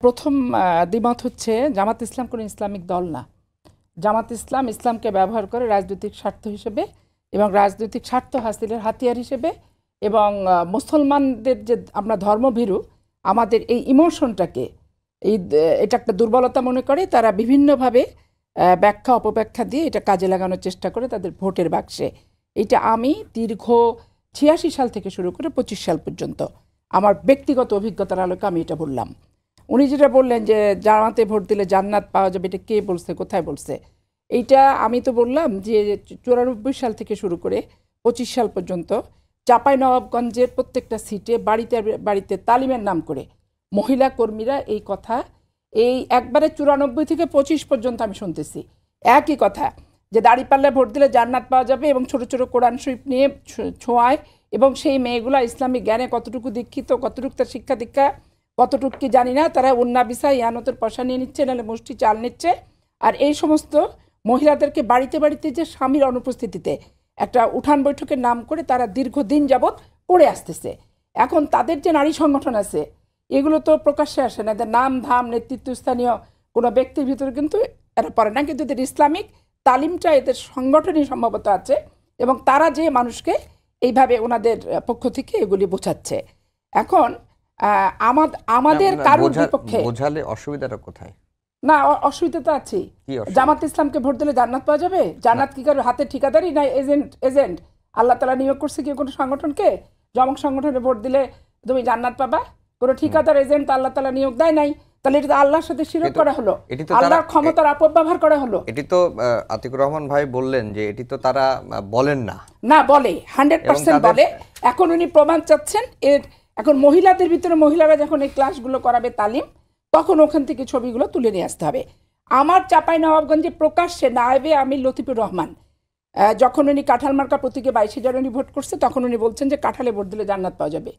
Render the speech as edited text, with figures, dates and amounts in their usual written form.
প্রথম দ্বিমত হচ্ছে জামাত ইসলাম কোনো ইসলামিক দল না। জামাত ইসলাম ইসলামকে ব্যবহার করে রাজনৈতিক স্বার্থ হিসেবে এবং রাজনৈতিক স্বার্থ হাসিলের হাতিয়ার হিসেবে এবং মুসলমানদের যে আমরা ধর্মভীরু আমাদের এই ইমোশনটাকে এটা একটা দুর্বলতা মনে করে তারা বিভিন্নভাবে ব্যাখ্যা অপব্যাখ্যা দিয়ে এটা কাজে লাগানোর চেষ্টা করে তাদের ভোটের বাক্সে। এটা আমি দীর্ঘ 86 সাল থেকে শুরু করে 25 সাল পর্যন্ত আমার ব্যক্তিগত অভিজ্ঞতার আলোকে আমি এটা বললাম। উনি যেটা বললেন যে জামাতে ভোট দিলে জান্নাত পাওয়া যাবে, এটা কে বলছে, কোথায় বলছে? এইটা আমি তো বললাম যে 94 সাল থেকে শুরু করে 25 সাল পর্যন্ত চাঁপাইনবাবগঞ্জের প্রত্যেকটা সিটে বাড়িতে বাড়িতে তালিমের নাম করে মহিলা কর্মীরা এই কথা এই একবারে 94 থেকে 25 পর্যন্ত আমি শুনতেছি একই কথা, যে দাঁড়িপাল্লায় ভোট দিলে জান্নাত পাওয়া যাবে এবং ছোট ছোট কোরআন শরীফ নিয়ে ছোঁয়ায় এবং সেই মেয়েগুলো ইসলামিক জ্ঞানে কতটুকু দীক্ষিত, কতটুকু তার শিক্ষা দীক্ষা কতটুকু কি জানি না, তারা উন্নাবিসা ইয়ানতের পয়সা নিয়ে নিচ্ছে, নাহলে মুষ্টি চাল নিচ্ছে। আর এই সমস্ত মহিলাদেরকে বাড়িতে বাড়িতে যে স্বামীর অনুপস্থিতিতে একটা উঠান বৈঠকের নাম করে তারা দীর্ঘদিন যাবৎ পড়ে আসতেছে। এখন তাদের যে নারী সংগঠন আছে এগুলো তো প্রকাশ্যে আসে না, এদের নাম ধাম নেতৃত্বস্থানীয় কোনো ব্যক্তির ভিতরে কিন্তু এরা পড়ে না, কিন্তু এদের ইসলামিক তালিমটা এদের সংগঠনই সম্ভবত আছে এবং তারা যে মানুষকে এইভাবে ওনাদের পক্ষ থেকে এগুলি বোঝাচ্ছে। এখন আমাদের কারোর বিপক্ষে বোঝালে অসুবিধাটা কোথায়? না, অসুবিধা তো আছে। জামাত ইসলামকে ভোট দিলে জান্নাত পাওয়া যাবে? জান্নাত কি কারো হাতে ঠিকাদারি না এজেন্ট আল্লাহ তাআলা নিয়োগ করছে কি কোনো সংগঠনকে? জমক সংগঠনে ভোট দিলে তুমি জান্নাত পাবা? কোনো ঠিকাদার এজেন্ট আল্লাহ তাআলা নিয়োগ দেয় নাই। তাহলে এটা তো আল্লাহর সাথে শিরক করা হলো, আল্লাহর ক্ষমতার অপব্যবহার করা হলো। এটি তো আতিকুর রহমান ভাই বললেন যে এটি তো তারা বলেন না, না বলে 100% বলে। এখন উনি প্রমাণ চাচ্ছেন এর। এখন মহিলাদের ভিতরে মহিলারা যখন এই ক্লাসগুলো করাবে তালিম, তখন ওখান থেকে ছবিগুলো তুলে নিয়ে আসতে হবে। আমার চাঁপাইনবাবগঞ্জে প্রকাশ্যে নায়েবে আমির লতিফুর রহমান যখন উনি কাঁঠাল মার্কা প্রতীকে 22,000 উনি ভোট করছে, তখন উনি বলছেন যে কাঁঠালে ভোট দিলে জান্নাত পাওয়া যাবে।